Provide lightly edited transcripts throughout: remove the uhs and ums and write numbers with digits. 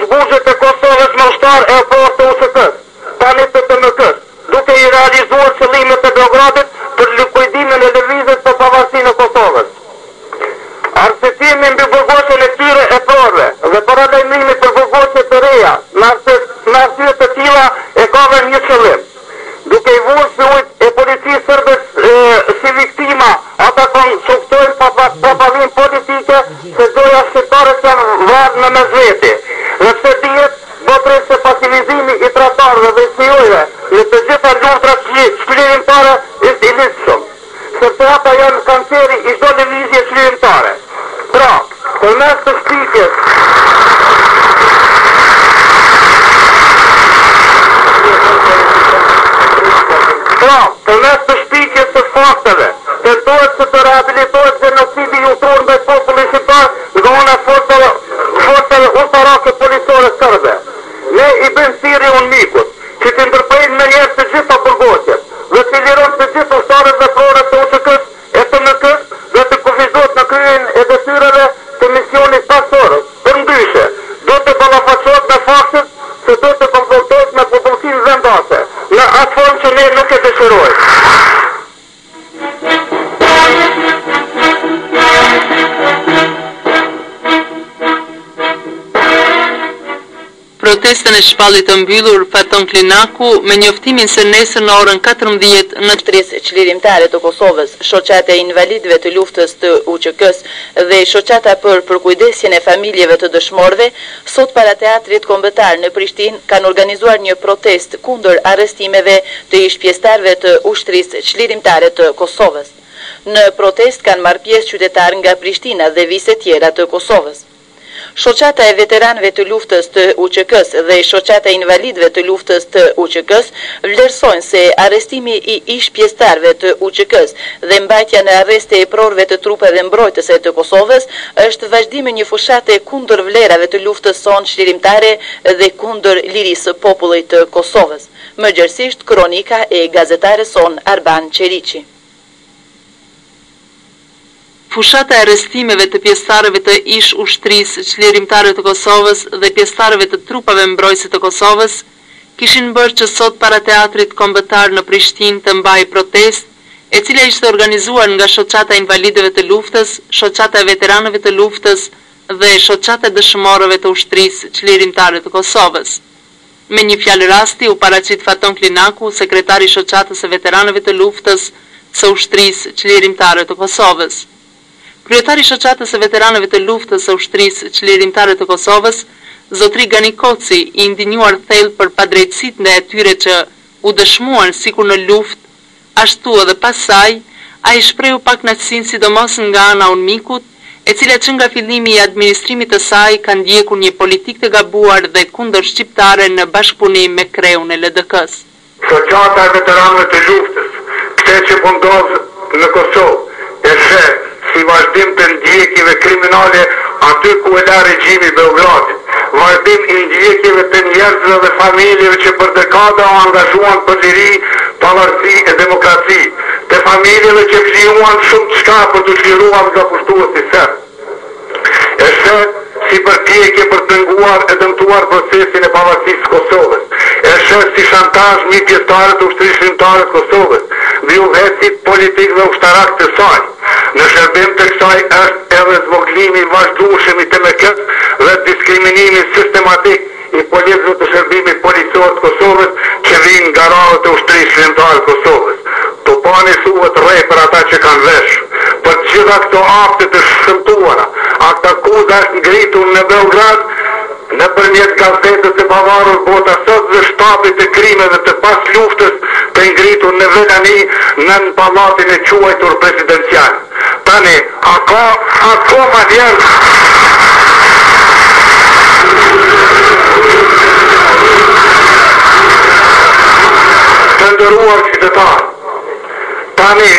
zbuzhet e Kosovës me ushtar e opor të USK-s, tani të TMK-s, duke i realizuar qëllimet e Beogradit për likujdimin e lëvizjes për pavarësinë e Kosovës. Arsyetimi mbi burgosjen e këtyre eporëve dhe paralajmërimi për burgosje të reja me arsye të tilla e ka vetëm një qëllim. Duke i vurë syujt e policisë sërbe si viktima, ata konsultojnë propagandën politike se doja shqiptarët janë varë në mesveti. Dhe pse dihet, botërës se pasivizimi i tratarëve dhe i sijojve në të gjitha luftrat shkëllimtare është i lidhshëm, sepse ata janë kanceri i çdo lëvizje shkëllimtare. Pra, përmes të shpikjes të fakteve, tentohet se të rehabilitohet genocidi i ushtruar ndaj popullit shqiptar nga ana forcave ushtarake policore serbe. Ne i bëjmë thirrje mikut, që të ndërprejnë me njerë të gjitha burgosjet, dhe të liron të gjithë ushtarët veprore të USK-s e TMK-s dhe të kufizohet në kryen e detyrave të misionit pasorës. Përndryshe, do të ballafaqohet me faktet se do të konfrontohet me popullsinë vendase, në atë formë që ne nuk e dëshirojmë. Protestën e shpallit të mbyllur Faton Klinaku me njoftimin se nesër në orën 14 në Shtrisë çlirimtare të Kosovës, shoqata e invalidëve të luftës të UÇK-s dhe shoqata për përkujdesjen e familjeve të dëshmorëve, sot para teatrit kombëtar në Prishtinë kanë organizuar një protestë kundër arrestimeve të ish pjesëtarëve të ushtrisë çlirimtare të Kosovës. Në protestë kanë marrë pjesë qytetarë nga Prishtina dhe vise tjera të Kosovës. Shoqata e veteranëve të luftës të UÇK-s dhe shoqata e invalidëve të luftës të UÇK-s vlerësojnë se arrestimi i ish pjesëtarëve të UÇK-s dhe mbajtja në arrest e eprorëve të trupeve mbrojtëse të Kosovës është vazhdimi një fushate kundër vlerave të luftës sonë çlirimtare dhe kundër lirisë së popullit të Kosovës. Më gjerësisht kronika e gazetares son Arban Qeriqi. Fushata e arrestimeve të pjesëtarëve të ish ushtrisë çlirimtare të Kosovës dhe pjesëtarëve të trupave mbrojtëse të Kosovës kishin bërë që sot para teatrit kombëtar në Prishtinë të mbajë protestë, e cila ishte organizuar nga shoqata e invalidëve të luftës, shoqata e veteranëve të luftës dhe shoqata e dëshmorëve të ushtrisë çlirimtare të Kosovës. Me një fjalë rasti u paraqit Faton Klinaku, sekretari i shoqatës së veteranëve të luftës së ushtrisë çlirimtare të Kosovës. Kryetari i shoqatës së veteranëve të luftës së ushtrisë çlirimtare të Kosovës, Zotri Gani Koci, i ndinjuar thellë për padrejtësitë ndaj atyre që u dëshmuan sikur në luftë, ashtu edhe pas saj, ai shprehu pakënaqësinë sidomos nga ana e UNMIK-ut, e cila që nga fillimi i administrimit të saj ka ndjekur një politikë të gabuar dhe kundër shqiptare në bashkëpunim me kreun e LDK-s. Shoqata e veteranëve të luftës, këtë që po ndodh në Kosovë, e sheh si vazhdim të ndjekjeve kriminale aty ku e la regjimi Beogradit, vazhdim i ndjekjeve të njerëzve dhe familjeve që për dekada u angazhuan për liri, pavarësi e demokraci, të familjeve që krijuan shumë çka për të çliruar nga pushtuesi serb. E sheh si përpjekje për të penguar e dëmtuar procesin e pavarësisë Kosovës. E sheh si shantazh mbi pjesëtarët e ushtrisë shqiptare të Kosovës, dhe udhëhecit politik dhe ushtarak të saj. Në shërbim të kësaj është edhe zvoglimi i vazhdueshëm i TMK-s dhe diskriminimi sistematik i policëve të shërbimit policor të Kosovës që vinë nga radhët e ushtrisë shqiptare të Kosovës. Të pani thuhet rrej për ata që kanë vesh. Për të gjitha këto akte të shëmtuara, akta akuza është ngritur në Beograd nëpërmjet gazetës së pavarur Bota Sot dhe shtabit të krimeve të pas luftës të ngritur në Velani në pallatin e quajtur presidencial. Tani, akoma njerëz të ndëruar qytetarë. Tani,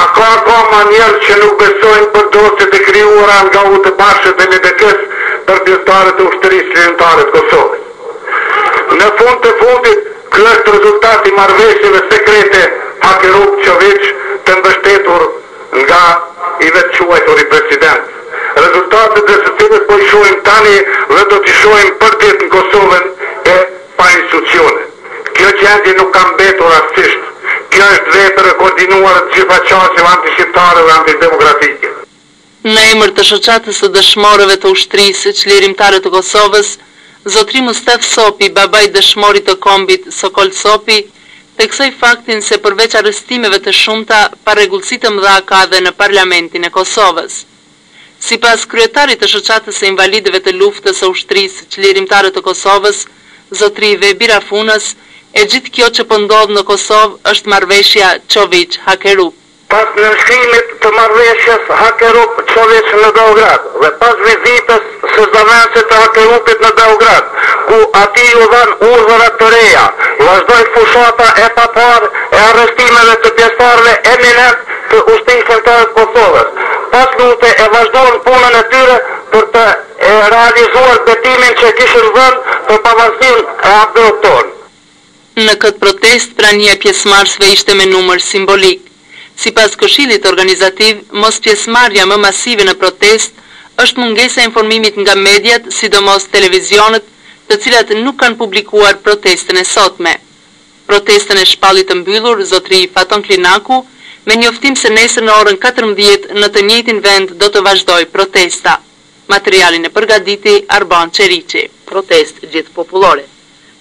akoma njerëz që nuk besojnë për dosjet e krijuara nga UT-bashët dhe LDK-s për pjesëtarët e ushtrisë shqiptare të Kosovës. Në fund të fundit, ky është rezultati i marrëveshjeve sekrete Hakerup Çović të mbështetur nga i vetë quajturi president. Rezultatet dhe të cilët po i shohim tani dhe do t'i shohim për ditë në Kosovën e pa institucione. Kjo gjendje nuk ka mbetur rastisht. Kjo është vepër e koordinuar të gjitha qasjeve antishqiptare dhe antidemokratike. Në emër të shoqatës së dëshmorëve të ushtrisë çlirimtare të Kosovës, zotri Mustaf Sopi, babai dëshmorit të kombit Sokol Sopi, theksoi faktin se përveç arrestimeve të shumta, parregullsi të mëdha ka dhe në Parlamentin e Kosovës. Sipas kryetarit të shoqatës së invalidëve të luftës së ushtrisë çlirimtare të Kosovës, zotri Vebi Rafunës, e gjithë kjo që po ndodh në Kosovë është marrëveshja Çoviç-Hakerup. Pas nënshkrimit të marrëveshjes Hakerup-Çoviç në Beograd dhe pas vizitës së zëvendësit të Hakerupit në Beograd, ku ati u dhanë urdhëra të reja, vazhdoi fushata e papar e arrestimeve të pjesëtarëve eminent të ushtrisë të Kosovës. Pas lute e vazhdojnë punën e tyre për të realizuar betimin që kishin dhënë për pavarësinë e Abdulton. Në këtë protest, prania pjesëmarrësve ishte me numër simbolik. Sipas Këshillit Organizativ, mos pjesëmarrja më masive në protest është mungesa e informimit nga mediat, sidomos televizionet, të cilat nuk kanë publikuar protestën e sotme. Protestën e shpallit të mbyllur, zotri Faton Klinaku, me njoftim se nesër në orën 14 në të njëjtin vend do të vazhdoj protesta. Materialin e përgatiti Arban Çeriçi. Protest gjithë popullore.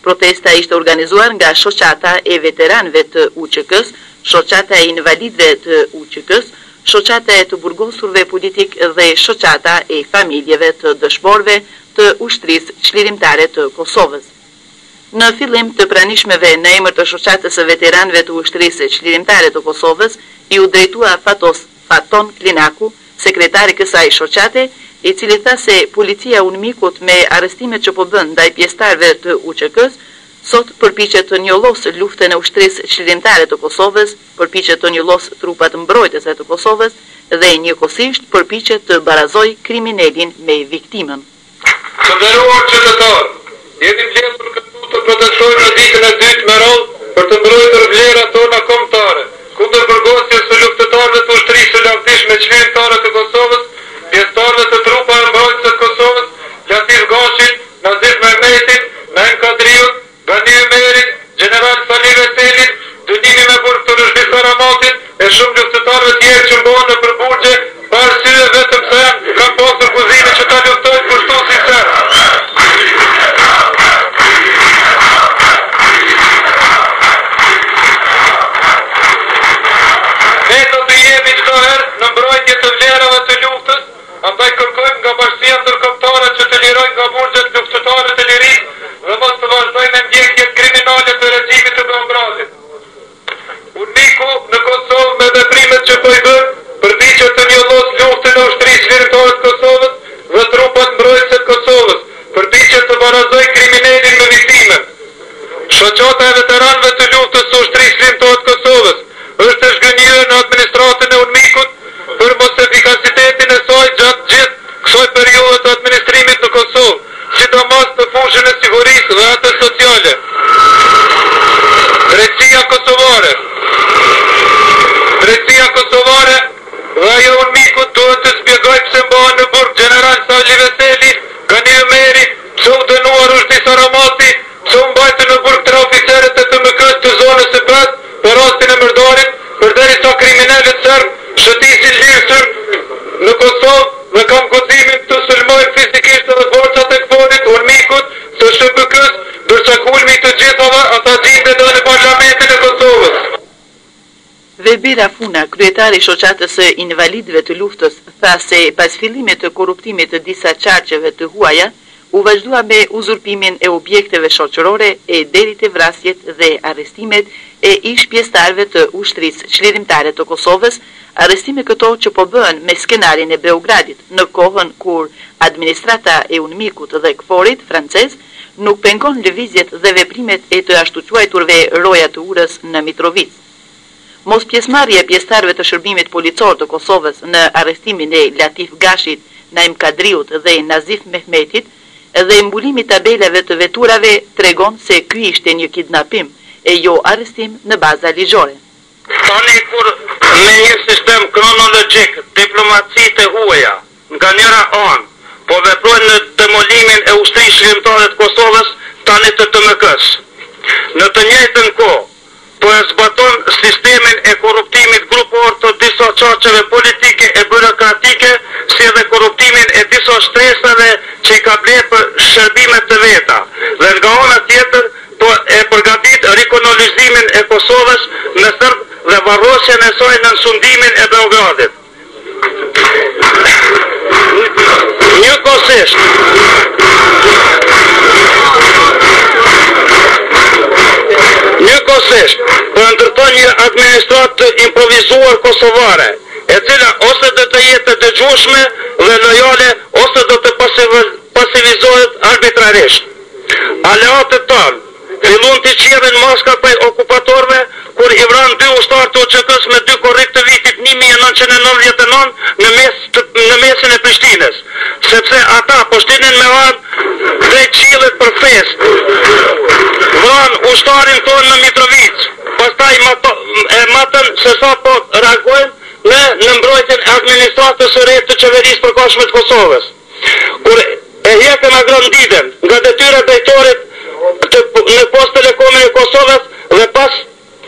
Protesta ishte organizuar nga shoqata e veteranëve të UÇK-s, shoqata e invalidëve të UÇK-s, shoqata e të burgosurve politik dhe shoqata e familjeve të dëshmorëve të ushtrisë çlirimtare të Kosovës. Në fillim të pranishmeve në emër të shoqatës së veteranëve të ushtrisë çlirimtare të Kosovës, i u drejtua Faton Klinaku, sekretari i kësaj shoqate, i cili tha se policia UNMIK-ut me arrestimet që po bën ndaj pjesëtarëve të UÇK-s, sot përpiqet të njollosë luftën e ushtrisë çlirimtare të Kosovës, përpiqet të njollosë trupat mbrojtëse të Kosovës dhe njëkohësisht përpiqet të barazojë kriminalin me viktimën. Të nderuar qytetarë, jemi mbledhur këtu të protestojmë në ditën e dytë me radhë për të mbrojtur vlerat tona kombëtare, kundër burgosjes së luftëtarëve të ushtrisë së lartishme çlirimtare të Kosovës, pjesëtarëve të trupave mbrojtëse të Kosovës, Latif Gashin, Nazif Mehmetit, Naim Kadriut, Bani Ömerit, General Salih Veselit, dënimi me burg të Rëshdi Saramatit e shumë luftëtarëve tjerë që mbohen në përburgje, pa arsye vetëm se kanë pasur guzime që ta luftojnë kushtu sinqer. Ne do të jemi çdo herë në mbrojtje të vlerave të luftës. Andaj kërkojmë nga bashkësia ndërkombëtare që të lirojnë nga burgjet luftëtare të lirisë dhe mos të vazhdojnë me ndjekjet kriminale të regjimit të Beogradit. UNMIK-u në Kosovë me veprimet që po i bën, përpiqet të njollosë luftën e ushtrisë çlirimtare të Kosovës dhe trupat mbrojtëse të Kosovës, përpiqet të barazojë kriminalin me viktime. Shoqata e veteranëve të luftës së ushtrisë çlirimtare të Kosovës është e zhgënjur në administratën e UNMIK-ut për mos efikasitetin e saj gjatë gjithë kësaj periudhe të administrimit në Kosovë, sidomos në fushën e sigurisë dhe atë sociale. Drejtësia Kosovare dhe ajo UNMIK-ut duhet të zbjegojë pse mbahen në burg General Salih Veseli, Bani Ömeri, pse u dënuar Rëshdi Saramati, pse u mbajtën në burg 3 oficerët e TMK-s të zonës së 5 për rastin e mërdarit, përderisa kriminalët serb shëtisin lirësër në Kosovë dhe kam guximin të sulmojnë fizikisht edhe forcat e këponit UNMIK-ut së SHBK-s, ndërsa kulmi të gjithave ata gjindet edhe në Parlamentin e Kosovës. Vebi Rafuna, kryetari i shoqatës së invalidëve të luftës, tha se pas fillimit të korruptimit të disa qarqeve të huaja, u vazhdua me uzurpimin e objekteve shoqërore e deri te vrasjet dhe arrestimet e ish pjesëtarëve të ushtrisë çlirimtare të Kosovës, arrestime këto që po bëhen me skenarin e Beogradit në kohën kur administrata e UNMIK-ut dhe KFOR-it francez nuk pengon lëvizjet dhe veprimet e të ashtu quajturve roja të urës në Mitrovic. Mos pjesëmarrja e pjesëtarëve të shërbimit policor të Kosovës në arrestimin e Latif Gashit, Naim Kadriut dhe Nazif Mehmetit dhe mbulimi tabelave të veturave tregon se ky ishte një kidnapim e jo arrestim në baza ligjore. Tani kur me një sistem kronologjik, diplomacitë e huaja, nga njëra anë, po veprojnë në demolimin e ushtrisë shërimtare të Kosovës tani të TMK-s. Në të njëjtën kohë, po e zbaton sistemin e korruptimit grupor të disa çarçeve politike e burokratike, si edhe korruptimin e disa shtresave që i ka blerë për shërbime të veta. Dhe nga ana tjetër, po e përgatit rikolonizimin e Kosovës në Serb dhe varrosjen e saj në sundimin e Beogradit. Njëkohësisht, po ndërton një administratë improvizuar kosovare, e cila ose do të jetë e dëgjueshme dhe lojale, ose do të pasivizohet arbitrarisht. Aleatët tanë fillon të qirrin maska për okupatorëve kur i vran 2 ushtarë të UÇK-s me 2 korrik të vitit 1999 në mesin e Prishtinës, sepse ata po shtinin me radhë drejt qiellit për fest. Vran ushtarin tonë në Mitrovic, pastaj matën se sa po reagojnë në mbrojtjen e administratës së re të qeverisë përkohshme të Kosovës. Kur e hjekën agrandiden nga detyra drejtorit në Post Telekomin e Kosovës dhe pas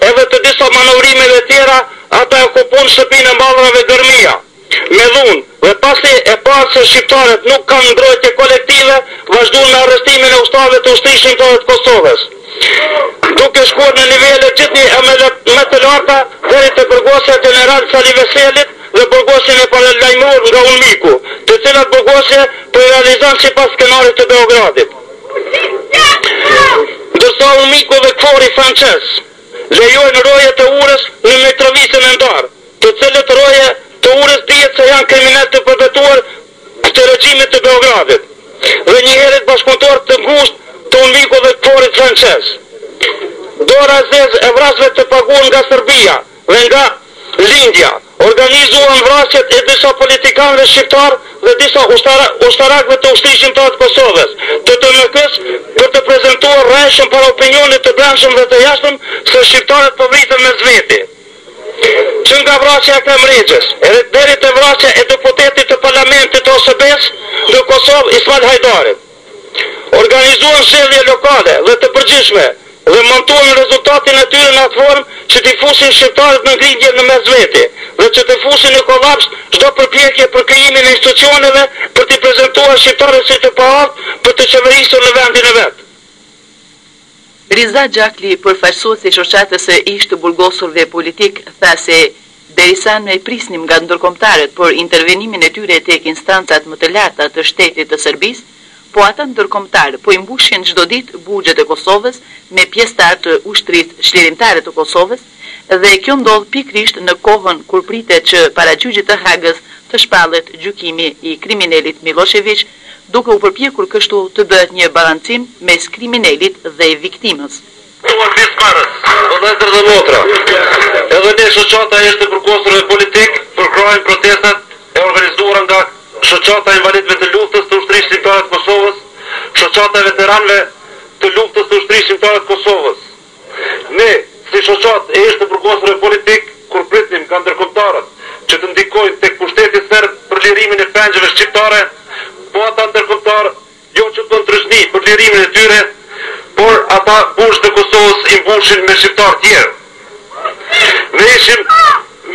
edhe të disa manovrimeve tjera, ata okupon shtëpinë e Mallrave Gërmia, me dhunë, dhe pasi e parë se shqiptarët nuk kanë mbrojtje kolektive, vazhduan me arrestimin e ushtarëve të ushtrisë shërimtare të Kosovës. Duke shkuar në nivele gjithnjë më të larta deri te burgosja general Sali Veselit dhe burgosjen e paralajmëruar nga Ulmiku, të cilat burgosje po realizon sipas skenarit të Beogradit. Ndërsa Ulmiku dhe Kfori francez lejojnë roje të urës në Mitrovicën e Ndar, të cilët roje të urës dihet se janë kriminal të përbetuar të regjimit të Beogradit, dhe njëherët bashkëpunëtor të ngushtë të Ulmiku dhe Kforit francez. Dora Zez e vrasve të paguar nga Serbia dhe nga Lindja, organizuan vrasjet e disa politikanëve shqiptar dhe disa ushtarakëve të ushtrisë shërimtare të Kosovës, të TMK-s, për të prezantuar rreshëm para opinionit të brendshëm dhe të jashtëm se shqiptarët po vritën me zveti. Që nga vrasja e Kremregjës, deri te vrasja e deputetit të parlamentit të OSB-s në Kosovë, Ismail Hajdarit. Organizuan zgjedhje lokale dhe të përgjithshme dhe montuan rezultatin e tyre në atë formë që t'i fusin shqiptarët në ngritje në mezveti dhe që t'i fusin në kolaps çdo përpjekje për krijimin e institucioneve për t'i prezantuar shqiptarët si të paaftë për të qeverisur në vendin e vet. Riza Gjakli, përfaqësuesi i shoqatës së ish të burgosurve politik, tha se derisa ne prisnim nga ndërkombëtarët për intervenimin e tyre tek instancat më të larta të shtetit të Serbisë, po ata ndërkombëtarë po i mbushin çdo ditë buxhet e Kosovës me pjesëtar të ushtrisë çlirimtare të Kosovës, dhe kjo ndodh pikërisht në kohën kur pritet që para gjyqit të Hagës të shpallet gjykimi i kriminalit Milošević, duke u përpjekur kështu të bëhet një balancim mes kriminalit dhe viktimës. Edhe ne shoqata e të përkohësve politik përkrojmë protestat e organizuara nga shoqata e invalidëve të luftës të ushtrisë shërimtare të Kosovës, shoqata e veteranëve të luftës të ushtrisë shërimtare të Kosovës. Ne, si shoqatë e të përkohësve politik, kur pritnim nga ndërkombëtarët që të ndikojnë tek pushteti serb për lirimin e pengjeve shqiptare, po ata ndërkombëtarë jo që bën trashëgimi për lirimin e tyre, por ata bushtë të Kosovës i mbushin me shqiptarë tjerë. Ne ishim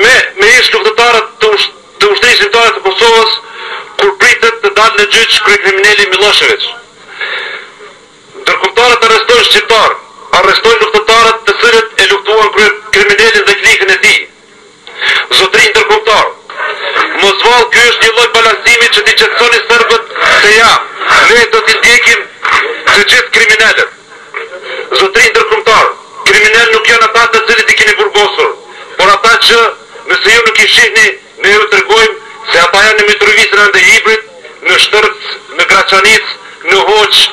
me ish luftëtarët të ushtrisë shërimtare të Kosovës kur pritet të dalë në gjyq kriminali Milošević. Ndërkombëtarët arrestojnë shqiptarë, arrestojnë luftëtarët të cilët e luftuan kriminalin dhe klikën e tij. Zotëri ndërkombëtar, mos vallë, ky është një lloj balancimi që t'i qetësoni serbët se ja, ne do t'i ndjekim të gjithë kriminalët. Zotëri ndërkombëtar, kriminal nuk janë ata të cilët i keni burgosur, por ata që nëse ju nuk i shihni, ne ju tregojmë se ata janë në Mitrovicën e Hibrit, në Shtërc, në Graçanic, në Hoç,